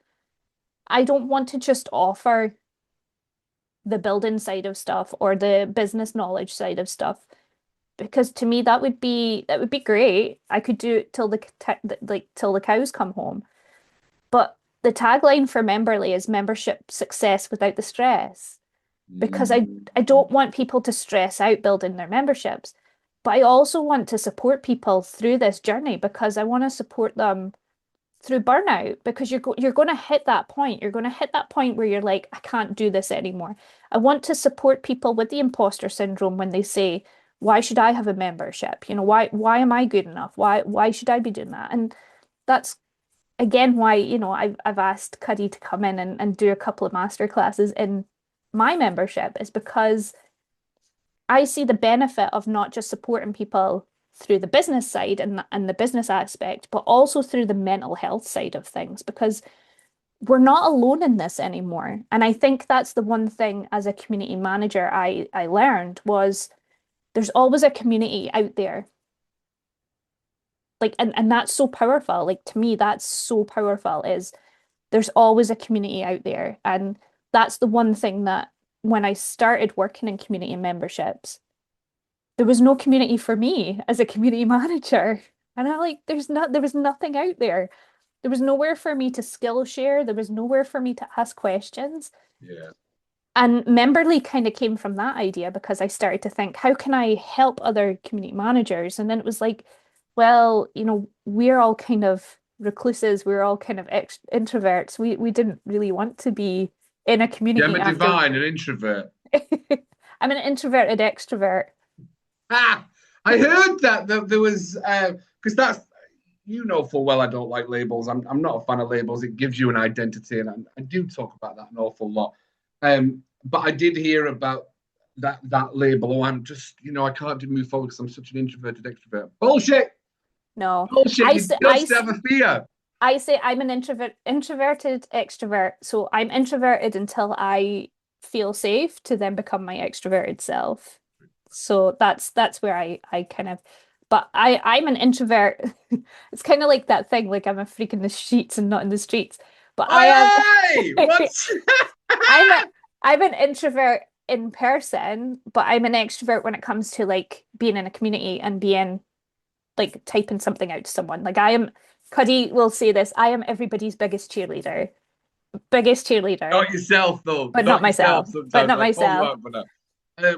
I don't want to just offer the building side of stuff or the business knowledge side of stuff because to me that would be great. I could do it till till the cows come home. But the tagline for Memberly is membership success without the stress, because I don't want people to stress out building their memberships, but I also want to support people through this journey because I want to support them through burnout, because you're going to hit that point. You're going to hit that point where you're like, I can't do this anymore. I want to support people with the imposter syndrome when they say, why should I have a membership? You know, why am I good enough? Why should I be doing that? And that's again why, you know, I've asked Cuddy to come in and do a couple of master classes in my membership, is because I see the benefit of not just supporting people through the business side and the business aspect, but also through the mental health side of things, because we're not alone in this anymore. And I think that's the one thing as a community manager I learned was there's always a community out there. Like, and that's so powerful. Like, to me, that's so powerful, is there's always a community out there. And that's the one thing that when I started working in community memberships, there was no community for me as a community manager. And I like, there was nothing out there. There was nowhere for me to skill share. There was nowhere for me to ask questions. Yeah. And Memberly kind of came from that idea, because I started to think, how can I help other community managers? And then it was like, well, you know, we're all kind of recluses. We're all kind of introverts. We didn't really want to be in a community Gemma after. Divine, an introvert. I'm an introverted extrovert. Ah, I heard that there was because that's, you know full well I don't like labels. I'm not a fan of labels. It gives you an identity, and I do talk about that an awful lot. But I did hear about that label. Oh, I'm just, you know, I can't move forward because I'm such an introverted extrovert. Bullshit. No, Bullshit. You just have a fear. I say I'm an introverted extrovert. So I'm introverted until I feel safe to then become my extroverted self. So that's where I kind of, but I'm an introvert. It's kind of like that thing, like I'm a freak in the sheets and not in the streets. But I am What? I'm an introvert in person, but I'm an extrovert when it comes to like being in a community and being like typing something out to someone. Like I am, Cuddy will say this, I am everybody's biggest cheerleader. Biggest cheerleader. Not yourself though. But not myself. Sometimes But not I call you myself. out for that.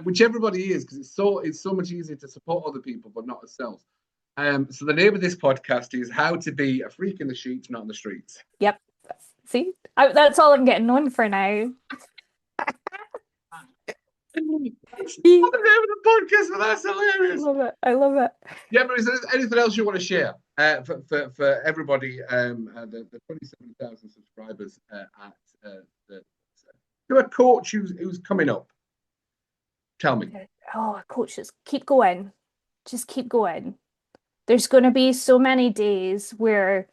Which everybody is, because it's so much easier to support other people, but not ourselves. So the name of this podcast is How to Be a Freak in the Sheets, Not in the Streets. Yep. See, that's all I'm getting known for now. That's the name of the podcast, but that's hilarious. I love it. I love it. Yeah, but is there anything else you want to share for everybody? The 27,000 subscribers at to a coach who's coming up. Tell me. Oh, coaches, keep going. Just keep going. There's going to be so many days where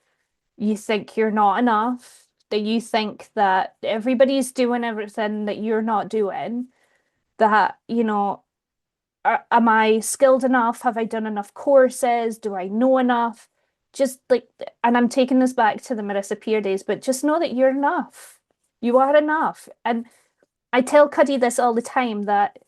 you think you're not enough, that you think that everybody's doing everything that you're not doing, that, you know, am I skilled enough? Have I done enough courses? Do I know enough? Just like, and I'm taking this back to the Marisa Peer days, but just know that you're enough. You are enough. And I tell Cuddy this all the time, that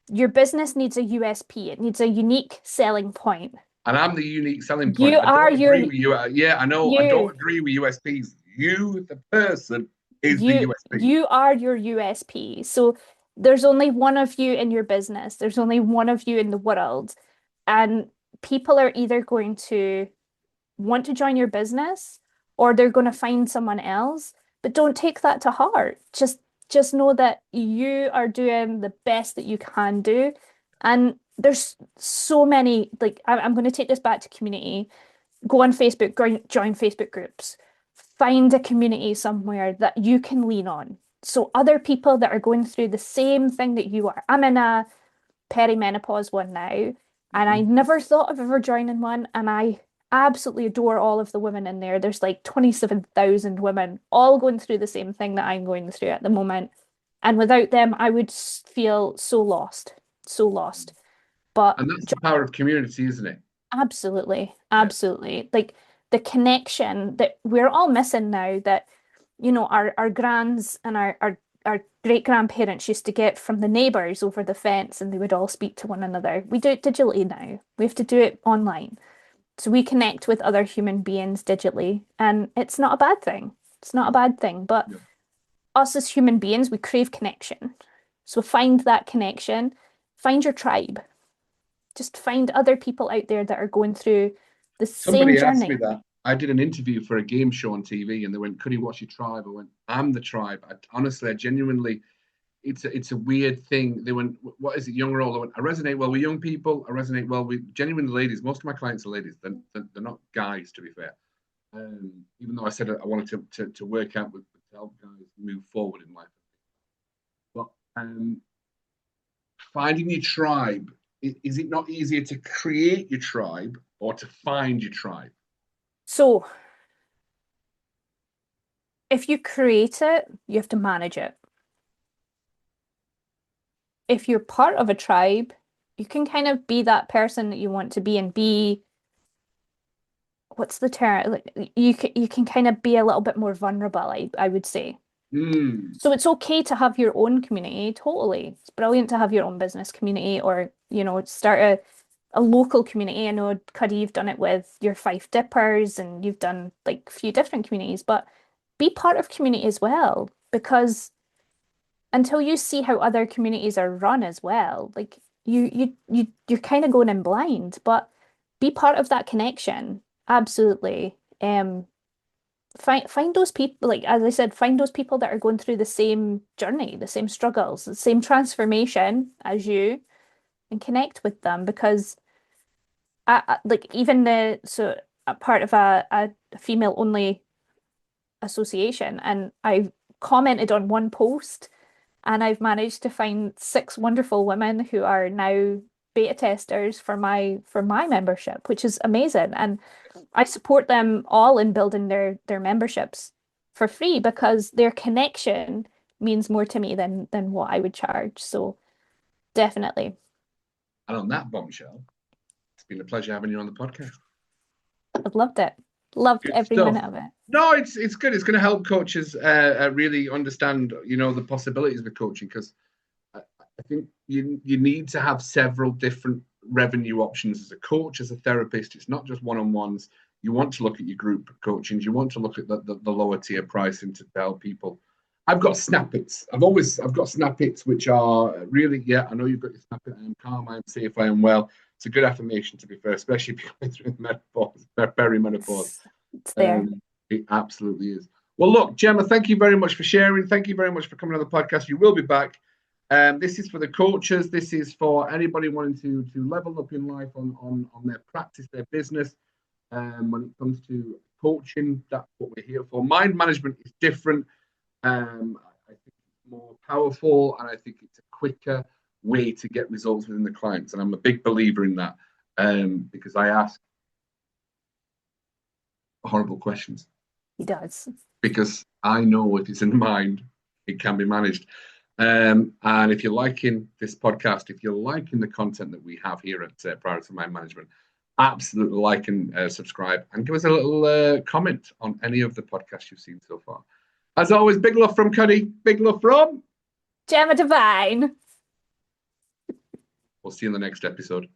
your business needs a USP. It needs a unique selling point. And I'm the unique selling point. You are your. Yeah, I know. I don't agree with USPs. You, the person, is the USP. You are your USP. So there's only one of you in your business. There's only one of you in the world. And people are either going to want to join your business or they're going to find someone else. But don't take that to heart. Just know that you are doing the best that you can do. And there's so many, like, I'm going to take this back to community. Go on Facebook, join Facebook groups. Find a community somewhere that you can lean on. So other people that are going through the same thing that you are. I'm in a perimenopause one now, and I never thought of ever joining one, and I absolutely adore all of the women in there. There's like 27,000 women all going through the same thing that I'm going through at the moment. And without them, I would feel so lost, so lost. And that's the power of community, isn't it? Absolutely. Absolutely. Like the connection that we're all missing now, that, you know, our grands and our great grandparents used to get from the neighbours over the fence, and they would all speak to one another. We do it digitally now. We have to do it online. So we connect with other human beings digitally, and it's not a bad thing. It's not a bad thing. But Yeah. us as human beings, we crave connection. So find that connection, find your tribe. Just find other people out there that are going through the same Somebody asked me journey. that. I did an interview for a game show on TV, and they went, "Could you watch your tribe?" I went, "I'm the tribe." Honestly, I genuinely, it's a weird thing. They went, "What is it, young or old?" I went, "I resonate well with young people. I resonate well with genuine ladies. Most of my clients are ladies. They're not guys, to be fair. Even though I said I wanted to work out with to help guys move forward in life. But finding your tribe, is it not easier to create your tribe or to find your tribe?" So if you create it, you have to manage it. If you're part of a tribe, you can kind of be that person that you want to be and be, what's the term? Like you can kind of be a little bit more vulnerable, I would say. Mm. So it's okay to have your own community, totally. It's brilliant to have your own business community or, start a local community. I know, Cuddy, you've done it with your Five Dippers and you've done like a few different communities, but be part of community as well, because until you see how other communities are run as well, like you're kind of going in blind, but be part of that connection. Absolutely. Find those people, like as I said, find those people that are going through the same journey, the same struggles, the same transformation as you, and connect with them because like even a part of a female only association, and I've commented on one post and I've managed to find six wonderful women who are now beta testers for my membership, which is amazing. And I support them all in building their memberships for free because their connection means more to me than what I would charge. So definitely. And on that bombshell, it's been a pleasure having you on the podcast. I've loved it. Loved Good every stuff. minute of it. No, it's good. It's going to help coaches really understand, the possibilities of coaching, because I think you need to have several different revenue options as a coach, as a therapist. It's not just one-on-ones. You want to look at your group coachings. You want to look at the lower tier pricing to help people. I've got snappets. I've got snappets which are really, yeah, I know you've got your snappet. I am calm, I am safe, I am well. It's a good affirmation, to be fair, especially if you're going through the menopause, perimenopause. It's there. It absolutely is. Well, look, Gemma, thank you very much for sharing. Thank you very much for coming on the podcast. You will be back. This is for the coaches. This is for anybody wanting to level up in life on their practice, their business. When it comes to coaching, that's what we're here for. Mind management is different. I think it's more powerful, and I think it's a quicker way to get results within the clients. And I'm a big believer in that because I ask horrible questions. He does. Because I know if it's in the mind, it can be managed. And if you're liking this podcast, if you're liking the content that we have here at Priority Mind Management, absolutely like and subscribe, and give us a little comment on any of the podcasts you've seen so far. As always, big love from Cuddy, big love from Gemma Divine. We'll see you in the next episode.